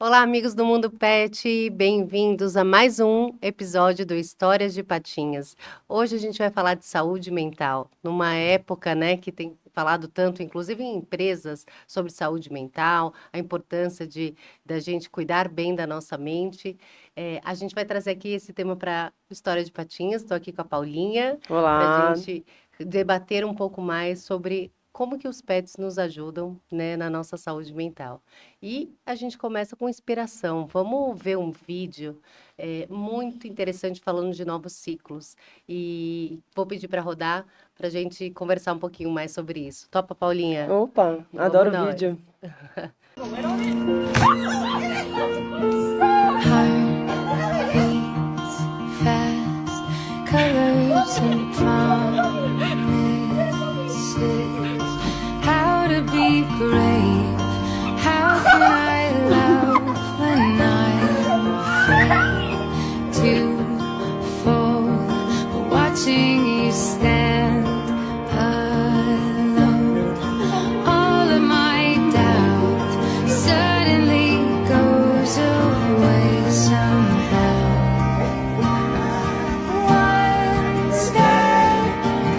Olá, amigos do Mundo Pet, bem-vindos a mais um episódio do Histórias de Patinhas. Hoje a gente vai falar de saúde mental, numa época, né, que tem falado tanto, inclusive em empresas, sobre saúde mental, a importância da gente cuidar bem da nossa mente. A gente vai trazer aqui esse tema para História de Patinhas. Estou aqui com a Paulinha para a Olá, gente debater um pouco mais sobre como que os pets nos ajudam, né, na nossa saúde mental. E a gente começa com inspiração. Vamos ver um vídeo muito interessante falando de novos ciclos. E vou pedir para rodar para a gente conversar um pouquinho mais sobre isso. Topa, Paulinha? opa, Vamos adoro nós. vídeo. Heart beats fast, colors and promises. How to be brave? How can I love when I'm afraid to fall? Watching you stand alone, all of my doubt suddenly goes away somehow. One step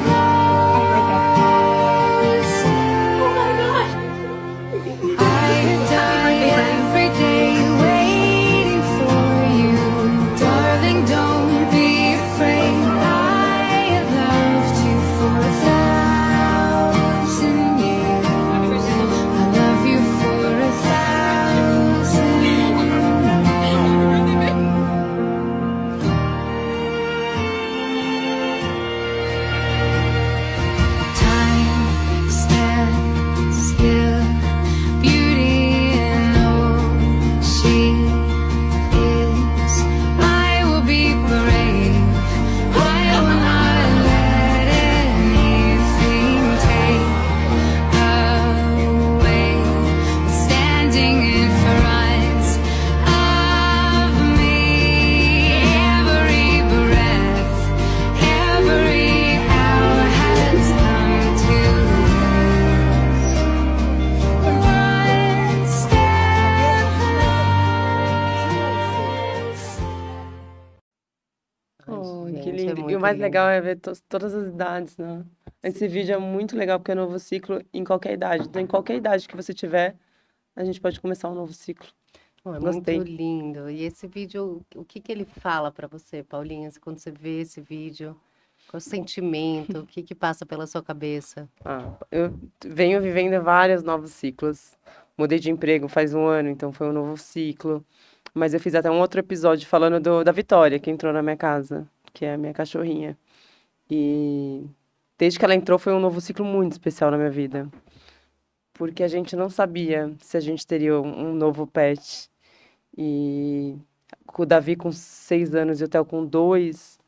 closer. I die every day waiting for you, darling. Don't be afraid. I have loved you for 1,000 years. I love you for 1,000 years. Time stands still, beauty in all she is. I will be brave. I will not let anything take away standing in front of me. Every breath, every hour has come to this. One step Ai, Oh, que gente, é lindo. E o muito mais legal lindo. é ver todas as idades, né? Esse vídeo é muito legal porque é novo ciclo em qualquer idade. Então, em qualquer idade que você tiver, a gente pode começar um novo ciclo. Não, é muito Gostei. lindo. E esse vídeo, o que que ele fala para você, Paulinha, quando você vê esse vídeo? Qual o sentimento? O que que passa pela sua cabeça? Eu venho vivendo vários novos ciclos. Mudei de emprego faz um ano, então foi um novo ciclo. Mas eu fiz até um outro episódio falando da Vitória, que entrou na minha casa, que é a minha cachorrinha. E desde que ela entrou foi um novo ciclo muito especial na minha vida, porque a gente não sabia se a gente teria um novo pet. E com o Davi com 6 anos e o Theo com 2,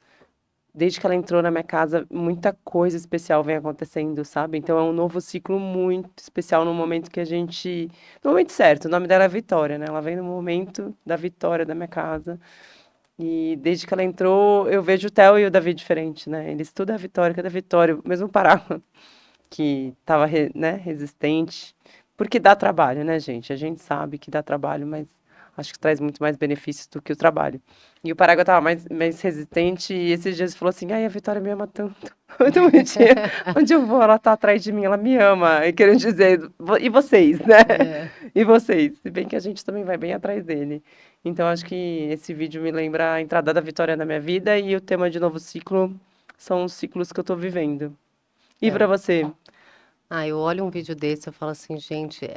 desde que ela entrou na minha casa, muita coisa especial vem acontecendo, sabe? Então é um novo ciclo muito especial no momento que a gente. No momento certo, o nome dela é Vitória, né? Ela vem no momento da vitória da minha casa. E desde que ela entrou, eu vejo o Theo e o Davi diferente, né? Eles tudo é a Vitória, cada Vitória, o mesmo Pará, que tava, né, resistente. Porque dá trabalho, né, gente? A gente sabe que dá trabalho, mas acho que traz muito mais benefícios do que o trabalho. E o Paraguai tava mais resistente, e esses dias ele falou assim: ai, a Vitória me ama tanto. Muito bonitinha. Onde eu vou, ela tá atrás de mim, ela me ama. E querendo dizer, e vocês, né? É. E vocês? Se bem que a gente também vai bem atrás dele. Então acho que esse vídeo me lembra a entrada da Vitória na minha vida e o tema de novo ciclo são os ciclos que eu tô vivendo. E pra É. você? Eu olho um vídeo desse, eu falo assim, gente,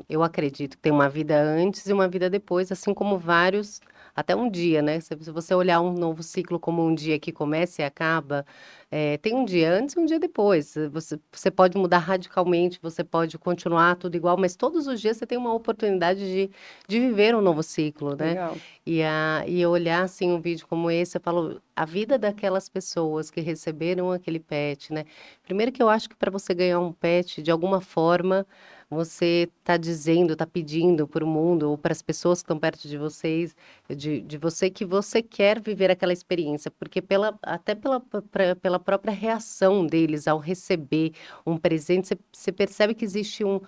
eu acredito que tem uma vida antes e uma vida depois, assim como vários, até um dia, né? Se você olhar um novo ciclo como um dia que começa e acaba, tem um dia antes e um dia depois. Você pode mudar radicalmente, você pode continuar tudo igual, mas todos os dias você tem uma oportunidade de viver um novo ciclo, né? Legal. E olhar assim um vídeo como esse, eu falo, a vida daquelas pessoas que receberam aquele pet, né? Primeiro que eu acho que para você ganhar um pet, de alguma forma, você está dizendo, está pedindo para o mundo ou para as pessoas que estão perto de vocês, de você, que você quer viver aquela experiência, porque até pela própria reação deles ao receber um presente, você percebe que existe um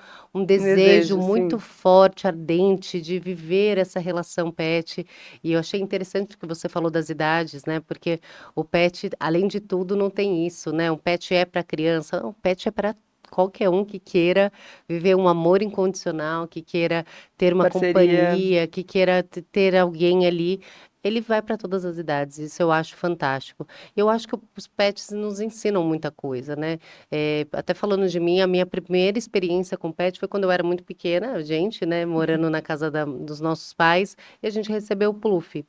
desejo Desejo, muito sim. forte, ardente, de viver essa relação pet. E eu achei interessante que você falou das idades, né? Porque o pet, além de tudo, não tem isso, né? Um pet é para criança, não, o pet é para qualquer um que queira viver um amor incondicional, que queira ter uma Parceria. companhia, que queira ter alguém ali. Ele vai para todas as idades, isso eu acho fantástico. Eu acho que os pets nos ensinam muita coisa, né? Até falando de mim, a minha primeira experiência com pet foi quando eu era muito pequena, a gente, né, morando na casa dos nossos pais, e a gente recebeu o Pluff.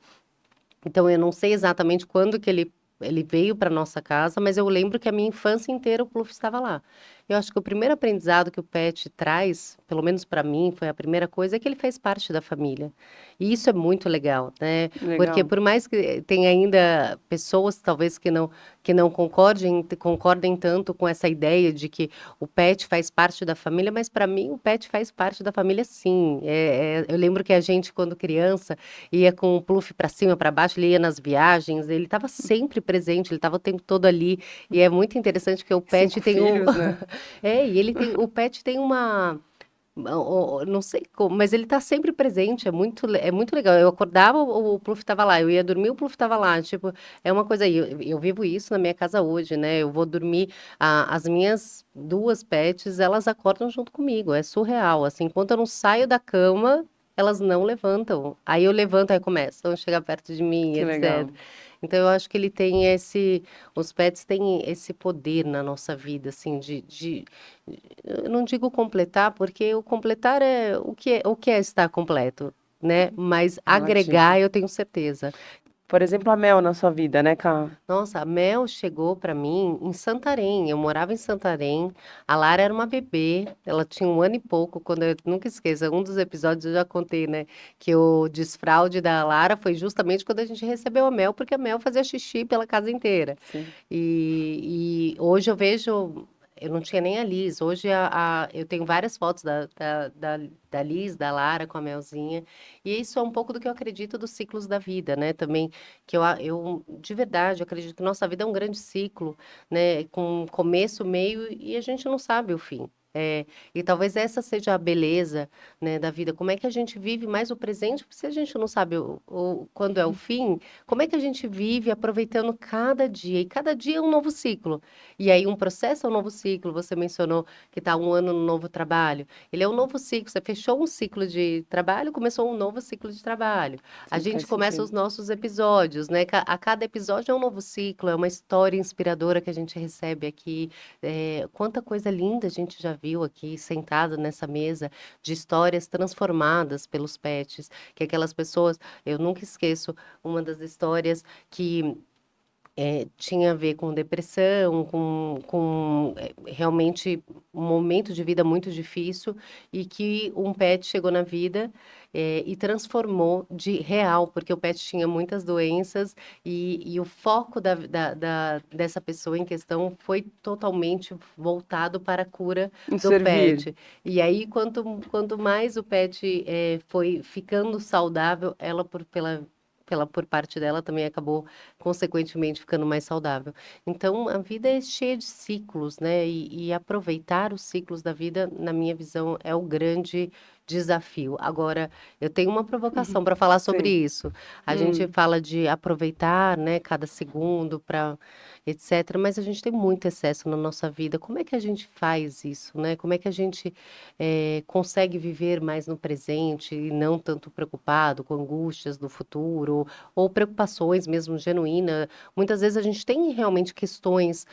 Então, eu não sei exatamente quando que ele veio para nossa casa, mas eu lembro que a minha infância inteira o Pluff estava lá. Eu acho que o primeiro aprendizado que o pet traz, pelo menos para mim, foi a primeira coisa, é que ele faz parte da família. E isso é muito legal, né? Porque Legal. por mais que tenha ainda pessoas, talvez, que não concordem tanto com essa ideia de que o pet faz parte da família, mas para mim o pet faz parte da família, sim. Eu lembro que a gente, quando criança, ia com o Pluff para cima, para baixo, ele ia nas viagens, ele estava sempre presente, ele estava o tempo todo ali. E é muito interessante que o pet 5 tem um. filhos, né? E o pet tem não sei como, mas ele tá sempre presente, é muito legal. Eu acordava, o Pluff tava lá, eu ia dormir, o Pluff tava lá, tipo, é uma coisa aí, eu vivo isso na minha casa hoje, né? Eu vou dormir, as minhas duas pets, elas acordam junto comigo, é surreal, assim, enquanto eu não saio da cama, elas não levantam. Aí eu levanto, aí começam a chegar perto de mim, Que etc. legal. Então eu acho que os pets têm esse poder na nossa vida, assim, eu não digo completar, porque o completar é o que é estar completo, né? Mas Relativo. agregar, eu tenho certeza. Por exemplo, a Mel na sua vida, né, Cá? Nossa, a Mel chegou para mim em Santarém. Eu morava em Santarém. A Lara era uma bebê. Ela tinha 1 ano e pouco. Quando eu nunca esqueço, um dos episódios eu já contei, né? Que o desfraude da Lara foi justamente quando a gente recebeu a Mel, porque a Mel fazia xixi pela casa inteira. Sim. E hoje eu vejo, eu não tinha nem a Liz, hoje eu tenho várias fotos da Liz, da Lara com a Melzinha, e isso é um pouco do que eu acredito dos ciclos da vida, né? Também, que eu de verdade, eu acredito que nossa vida é um grande ciclo, né? Com começo, meio, e a gente não sabe o fim. E talvez essa seja a beleza, né, da vida. Como é que a gente vive mais o presente? Porque se a gente não sabe quando é o fim, como é que a gente vive aproveitando cada dia? E cada dia é um novo ciclo. E aí, um processo é um novo ciclo. Você mencionou que está 1 ano no novo trabalho. Ele é um novo ciclo. Você fechou um ciclo de trabalho, começou um novo ciclo de trabalho. A Sim, gente faz começa sentido. os nossos episódios, né? A cada episódio é um novo ciclo, é uma história inspiradora que a gente recebe aqui. Quanta coisa linda a gente já viu aqui, sentado nessa mesa, de histórias transformadas pelos pets, que aquelas pessoas, eu nunca esqueço uma das histórias que tinha a ver com depressão, com realmente um momento de vida muito difícil e que um pet chegou na vida e transformou de real, porque o pet tinha muitas doenças e o foco dessa pessoa em questão foi totalmente voltado para a cura Em do servir. pet. E aí, quanto mais o pet foi ficando saudável, ela por parte dela também acabou consequentemente ficando mais saudável. Então, a vida é cheia de ciclos, né? E aproveitar os ciclos da vida, na minha visão, é o grande desafio. Agora, eu tenho uma provocação para falar sobre Sim. isso. A gente fala de aproveitar, né, cada segundo para etc. Mas a gente tem muito excesso na nossa vida. Como é que a gente faz isso, né? Como é que a gente consegue viver mais no presente e não tanto preocupado com angústias do futuro ou preocupações mesmo genuínas. Muitas vezes a gente tem realmente questões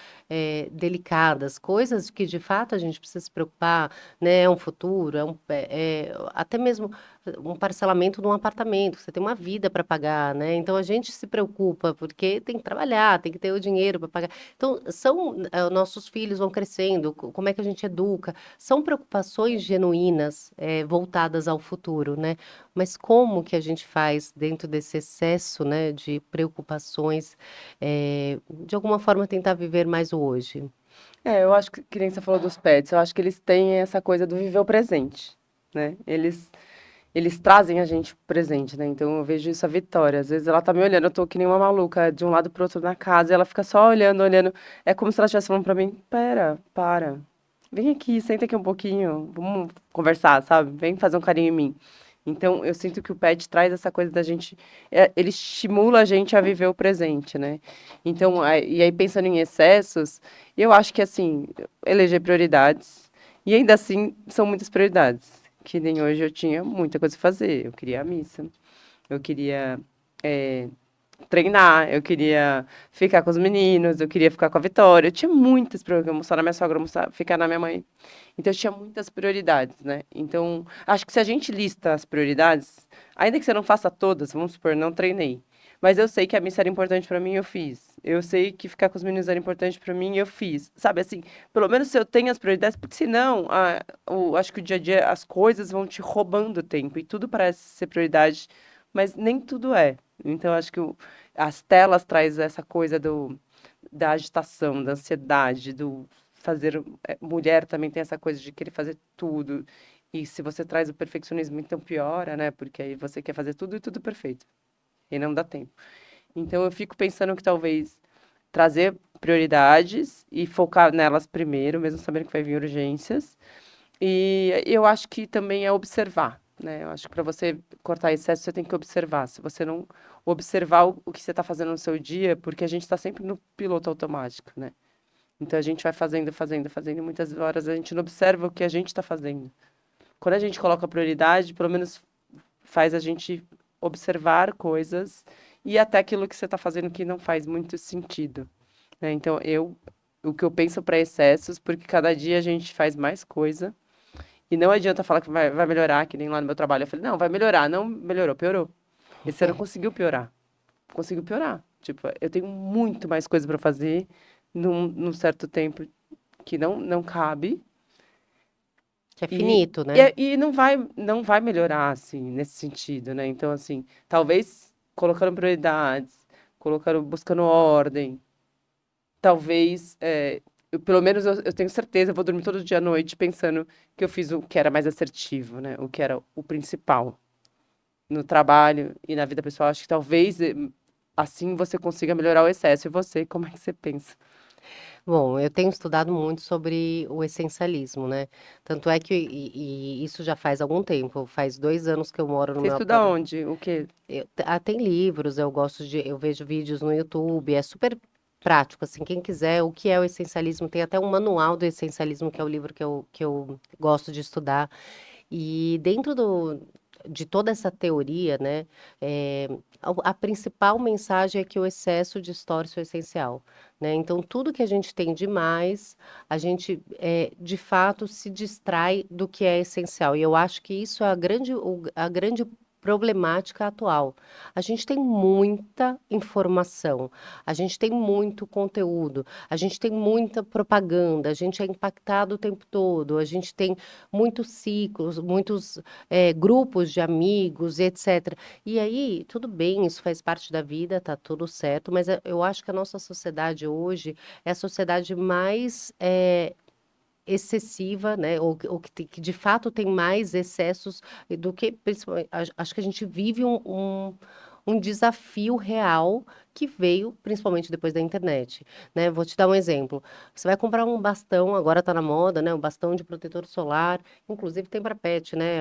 delicadas, coisas que de fato a gente precisa se preocupar, né? É um futuro, até mesmo um parcelamento de um apartamento, você tem uma vida para pagar, né? Então a gente se preocupa porque tem que trabalhar, tem que ter o dinheiro para pagar. Então nossos filhos vão crescendo, como é que a gente educa? São preocupações genuínas, voltadas ao futuro, né? Mas como que a gente faz dentro desse excesso, né, de preocupações, de alguma forma tentar viver mais o hoje? Eu acho que nem você falou dos pets, eu acho que eles têm essa coisa do viver o presente, né? Eles trazem a gente pro presente, né? Então eu vejo isso a Vitória. Às vezes ela tá me olhando, eu tô que nem uma maluca, de um lado pro outro na casa, e ela fica só olhando, olhando. É como se ela estivesse falando pra mim: pera, para. Vem aqui, senta aqui um pouquinho, vamos conversar, sabe? Vem fazer um carinho em mim. Então eu sinto que o pet traz essa coisa da gente. Ele estimula a gente a viver o presente, né? Então, e aí pensando em excessos, eu acho que assim, eleger prioridades. E ainda assim, são muitas prioridades. Que nem hoje eu tinha muita coisa a fazer. Eu queria a missa, eu queria eh, treinar, eu queria ficar com os meninos, eu queria ficar com a Vitória. Eu tinha muitas prioridades, almoçar na minha sogra, almoçar, ficar na minha mãe. Então eu tinha muitas prioridades, né? Então, acho que se a gente lista as prioridades, ainda que você não faça todas, vamos supor, não treinei. Mas eu sei que a missa era importante pra mim, eu fiz. Eu sei que ficar com os meninos era importante pra mim, eu fiz. Sabe assim, pelo menos se eu tenho as prioridades, porque senão, acho que o dia a dia, as coisas vão te roubando tempo e tudo parece ser prioridade, mas nem tudo é. Então, acho que as telas traz essa coisa da agitação, da ansiedade, do fazer. Mulher também tem essa coisa de querer fazer tudo. E se você traz o perfeccionismo, então piora, né? Porque aí você quer fazer tudo e tudo perfeito. E não dá tempo. Então eu fico pensando que talvez trazer prioridades e focar nelas primeiro, mesmo sabendo que vai vir urgências. E eu acho que também é observar, né? Eu acho que para você cortar excesso, você tem que observar. Se você não observar o que você está fazendo no seu dia, porque a gente está sempre no piloto automático, né? Então a gente vai fazendo, fazendo, fazendo, e muitas horas a gente não observa o que a gente está fazendo. Quando a gente coloca prioridade, pelo menos faz a gente observar coisas e até aquilo que você está fazendo que não faz muito sentido, né? Então o que eu penso para excessos, porque cada dia a gente faz mais coisa. E não adianta falar que vai melhorar, que nem lá no meu trabalho. Eu falei, não, vai melhorar. Não melhorou, piorou. Esse ano conseguiu piorar. Conseguiu piorar. Tipo, eu tenho muito mais coisa para fazer num certo tempo que não cabe. Que é E, finito, né? e não vai melhorar, assim, nesse sentido, né? Então, assim, talvez colocando prioridades, buscando ordem, talvez, pelo menos eu tenho certeza, eu vou dormir todo dia à noite pensando que eu fiz o que era mais assertivo, né? O que era o principal no trabalho e na vida pessoal. Acho que talvez assim você consiga melhorar o excesso. E você, como é que você pensa? Bom, eu tenho estudado muito sobre o essencialismo, né? Tanto é que, e isso já faz algum tempo, faz 2 anos que eu moro no Você meu estuda apartamento. onde? O quê? Tem livros, eu vejo vídeos no YouTube, é super prático, assim, quem quiser, o que é o essencialismo, tem até um manual do essencialismo, que é o livro que eu gosto de estudar. E dentro de toda essa teoria, né, a principal mensagem é que o excesso distorce o essencial, né? Então, tudo que a gente tem demais, a gente, de fato, se distrai do que é essencial. E eu acho que isso é a grande problemática atual. A gente tem muita informação, a gente tem muito conteúdo, a gente tem muita propaganda, a gente é impactado o tempo todo, a gente tem muitos ciclos, muitos grupos de amigos, etc. E aí, tudo bem, isso faz parte da vida, tá tudo certo, mas eu acho que a nossa sociedade hoje é a sociedade mais excessiva, né? Ou que de fato tem mais excessos do que, principalmente, acho que a gente vive um desafio real que veio principalmente depois da internet, né? Vou te dar um exemplo. Você vai comprar um bastão, agora está na moda, né? Um bastão de protetor solar, inclusive tem para pet, né?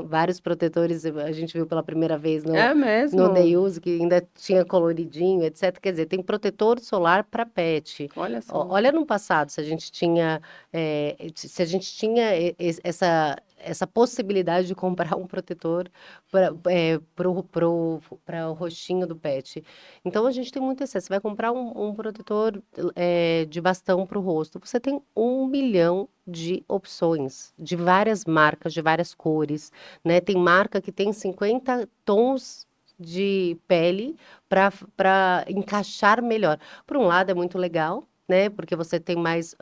Vários protetores a gente viu pela primeira vez É no Day mesmo? Use, que ainda tinha coloridinho, etc. Quer dizer, tem protetor solar para pet. Olha só. Olha no passado, se a gente tinha essa possibilidade de comprar um protetor para o rostinho do pet. Então, a gente tem muito excesso. Você vai comprar um protetor de bastão para o rosto. Você tem 1 milhão de opções, de várias marcas, de várias cores, né? Tem marca que tem 50 tons de pele para encaixar melhor. Por um lado, é muito legal, né? Porque você tem mais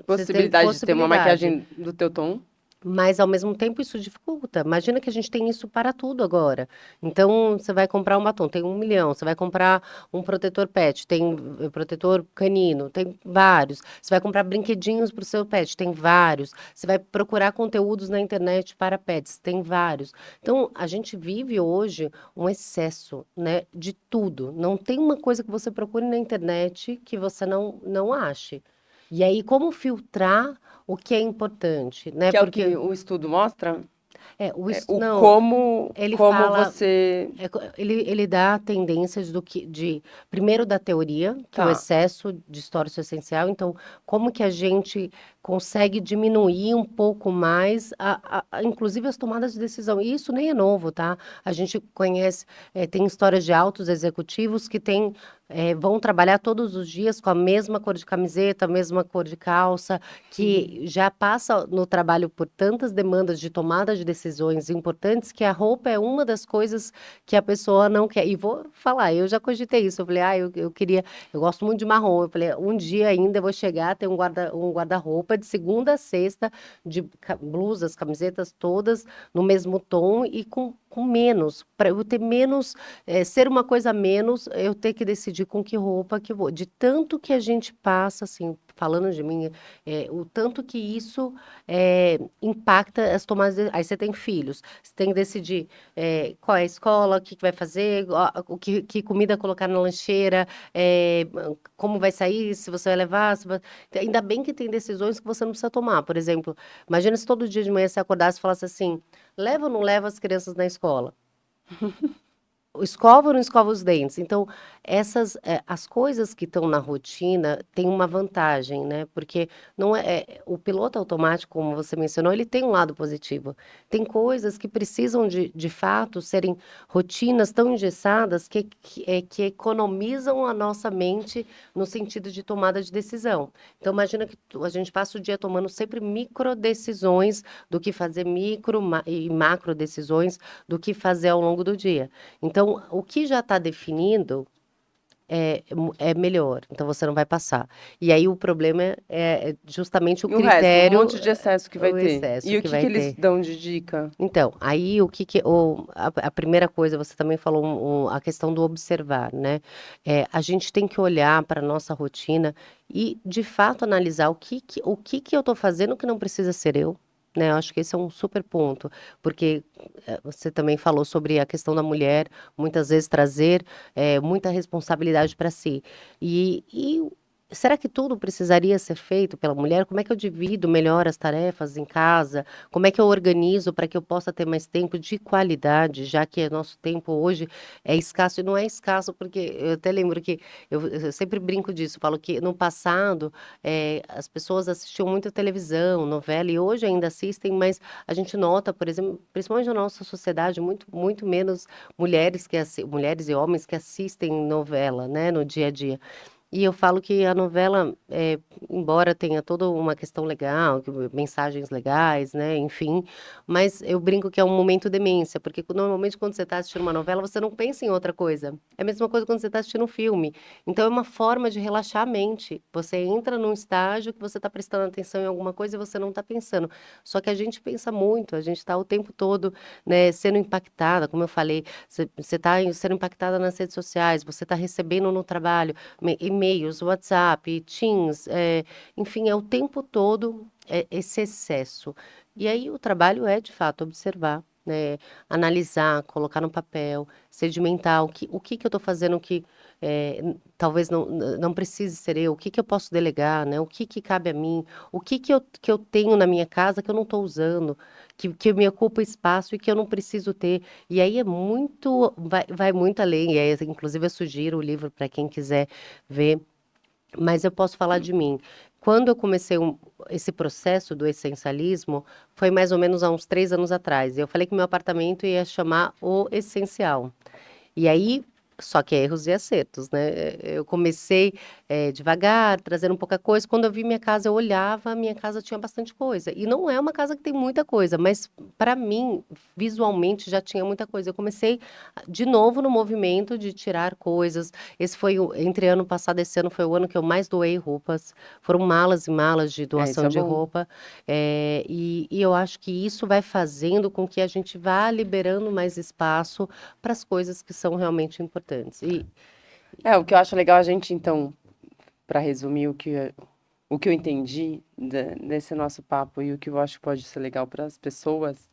Possibilidade de ter uma possibilidade. maquiagem do teu tom. Mas, ao mesmo tempo, isso dificulta. Imagina que a gente tem isso para tudo agora. Então, você vai comprar um batom, tem 1 milhão. Você vai comprar um protetor pet, tem protetor canino, tem vários. Você vai comprar brinquedinhos para o seu pet, tem vários. Você vai procurar conteúdos na internet para pets, tem vários. Então, a gente vive hoje um excesso, né, de tudo. Não tem uma coisa que você procure na internet que você não ache. E aí, como filtrar o que é importante, né? Que é o que Porque o estudo mostra? O não, como, ele como fala, você. ele dá tendências do que de primeiro da teoria, que é o Tá. excesso distorce o essencial. Então, como que a gente consegue diminuir um pouco mais, inclusive as tomadas de decisão. E isso nem é novo, tá? A gente conhece, tem histórias de altos executivos que vão trabalhar todos os dias com a mesma cor de camiseta, a mesma cor de calça, que já passa no trabalho por tantas demandas de tomada de decisões importantes que a roupa é uma das coisas que a pessoa não quer. E vou falar, eu já cogitei isso. Eu falei, eu queria, eu gosto muito de marrom. Eu falei, um dia ainda eu vou chegar a ter um guarda-roupa de segunda a sexta, de blusas, camisetas todas no mesmo tom e com menos, para eu ter menos, ser uma coisa a menos, eu ter que decidir com que roupa que eu vou. De tanto que a gente passa, assim, falando de mim, o tanto que isso impacta as tomadas. Aí você tem filhos, você tem que decidir qual é a escola, o que que vai fazer, que comida colocar na lancheira, como vai sair, se você vai levar. Ainda bem que tem decisões que você não precisa tomar. Por exemplo, imagina se todo dia de manhã você acordasse e falasse assim: leva ou não leva as crianças na escola? Escova ou não escova os dentes? Então, as coisas que estão na rotina têm uma vantagem, né? Porque não o piloto automático, como você mencionou, ele tem um lado positivo. Tem coisas que precisam de fato serem rotinas tão engessadas que economizam a nossa mente no sentido de tomada de decisão. Então, imagina que a gente passa o dia tomando sempre micro decisões do que fazer e macro decisões do que fazer ao longo do dia. Então, o que já está definido é melhor, então você não vai passar. E aí o problema é justamente o E o resto, um critério, monte de excesso que vai o ter. excesso E o que que que vai eles ter. dão de dica? Então, aí a primeira coisa, você também falou a questão do observar, né? A gente tem que olhar para a nossa rotina e, de fato, analisar o que que eu estou fazendo que não precisa ser eu. Né, eu acho que esse é um super ponto, porque você também falou sobre a questão da mulher, muitas vezes trazer muita responsabilidade para si. E será que tudo precisaria ser feito pela mulher? Como é que eu divido melhor as tarefas em casa? Como é que eu organizo para que eu possa ter mais tempo de qualidade, já que nosso tempo hoje é escasso e não é escasso, porque eu até lembro que eu sempre brinco disso, falo que no passado as pessoas assistiam muito televisão, novela, e hoje ainda assistem, mas a gente nota, por exemplo, principalmente na nossa sociedade, muito, muito menos mulheres e homens que assistem novela, né, no dia a dia. E eu falo que a novela, embora tenha toda uma questão legal, mensagens legais, né, enfim, mas eu brinco que é um momento demência, porque normalmente quando você está assistindo uma novela, você não pensa em outra coisa. É a mesma coisa quando você está assistindo um filme. Então é uma forma de relaxar a mente. Você entra num estágio que você está prestando atenção em alguma coisa e você não está pensando. Só que a gente pensa muito, a gente está o tempo todo, né, sendo impactada, como eu falei, você está sendo impactada nas redes sociais, você está recebendo no trabalho e-mails, WhatsApp, Teams, enfim, é o tempo todo esse excesso. E aí o trabalho é, de fato, observar, né, analisar, colocar no papel, sedimentar o que que eu estou fazendo que talvez não precise ser eu, o que que eu posso delegar, né, o que que cabe a mim, o que eu tenho na minha casa que eu não estou usando, que me ocupa espaço e que eu não preciso ter. E aí vai muito além, e aí, inclusive eu sugiro o livro para quem quiser ver, mas eu posso falar de mim. Quando eu comecei esse processo do essencialismo, foi mais ou menos há uns 3 anos atrás. Eu falei que meu apartamento ia chamar O Essencial. E aí Só que erros e acertos, né? Eu comecei devagar, trazendo pouca coisa. Quando eu vi minha casa, eu olhava, minha casa tinha bastante coisa. E não é uma casa que tem muita coisa, mas para mim, visualmente, já tinha muita coisa. Eu comecei de novo no movimento de tirar coisas. Esse foi, entre ano passado e esse ano, foi o ano que eu mais doei roupas. Foram malas e malas de Isso doação é de bom. roupa. E eu acho que isso vai fazendo com que a gente vá liberando mais espaço para as coisas que são realmente importantes. O que eu acho legal a gente, então, para resumir o que eu entendi desse nosso papo e o que eu acho que pode ser legal para as pessoas,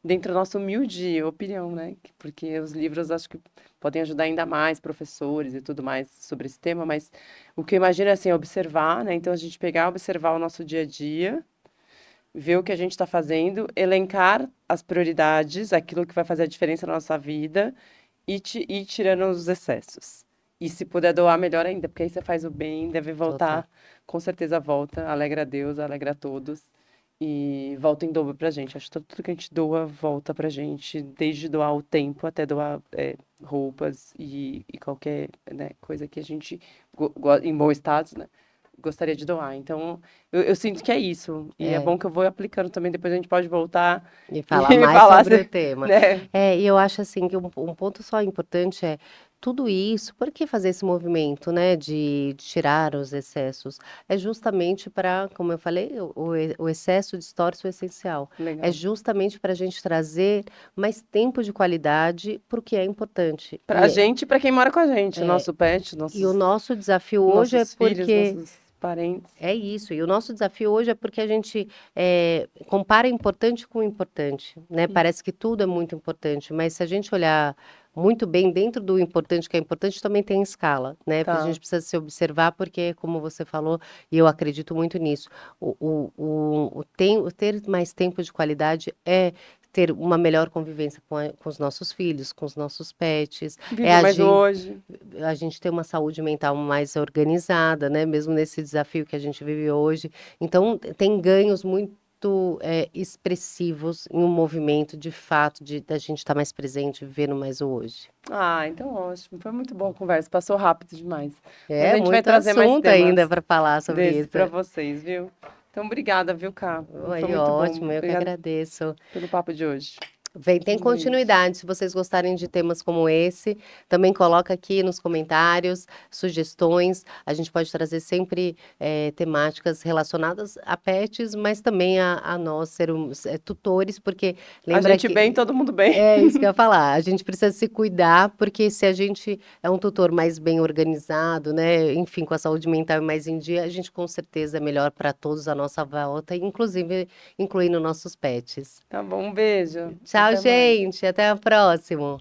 dentro da nossa humilde opinião, né? Porque os livros acho que podem ajudar ainda mais professores e tudo mais sobre esse tema, mas o que eu imagino é assim, observar, né? Então a gente pegar, observar o nosso dia a dia, ver o que a gente está fazendo, elencar as prioridades, aquilo que vai fazer a diferença na nossa vida e ir tirando os excessos. E se puder doar, melhor ainda, porque aí você faz o bem, deve Total. voltar, com certeza volta, alegra a Deus, alegra a todos. E volta em dobro pra gente. Acho que tudo que a gente doa volta pra gente, desde doar o tempo até doar roupas e qualquer, né, coisa que a gente, em bom estado, né, gostaria de doar. Então, eu sinto que é isso. E é É. bom que eu vou aplicando também, depois a gente pode voltar E e falar mais falar, sobre o tema. né? E eu acho assim que um ponto só importante é tudo isso, por que fazer esse movimento, né, de tirar os excessos? É justamente para, como eu falei, o excesso distorce o essencial. É Legal. justamente para a gente trazer mais tempo de qualidade para o que é importante. Pra gente e pra quem mora com a gente, É, nosso pet, e o nosso desafio hoje é nossos filhos, porque nossos parentes. é isso, e o nosso desafio hoje é porque a gente compara importante com importante, né? Parece que tudo é muito importante, mas se a gente olhar muito bem dentro do importante que é importante, também tem escala, né? A Tá. gente precisa se observar, porque, como você falou, e eu acredito muito nisso, o ter mais tempo de qualidade é ter uma melhor convivência com os nossos filhos, com os nossos pets, é Viver a mais o gente hoje. ter uma saúde mental mais organizada, né? Mesmo nesse desafio que a gente vive hoje. Então, tem ganhos muito expressivos em um movimento, de fato, da gente estar mais presente, vivendo mais o hoje. Ah, então ótimo. Foi muito boa a conversa, passou rápido demais. Mas a É gente vai muito trazer mais assunto ainda temas para falar sobre desse isso. pra vocês, viu? Então, obrigada, viu, Cá? Foi Aí, muito bom. ótimo, eu que Obrigada agradeço. pelo papo de hoje. Tem Um beijo. continuidade. Se vocês gostarem de temas como esse, também coloca aqui nos comentários sugestões. A gente pode trazer sempre temáticas relacionadas a pets, mas também a nós sermos tutores, porque A lembra gente que bem, todo mundo bem. é isso que eu ia falar. A gente precisa se cuidar, porque se a gente é um tutor mais bem organizado, né? Enfim, com a saúde mental mais em dia, a gente com certeza é melhor para todos à nossa volta, inclusive incluindo nossos pets. Tá bom, um beijo. Tchau, Até mais. gente. Até a próxima.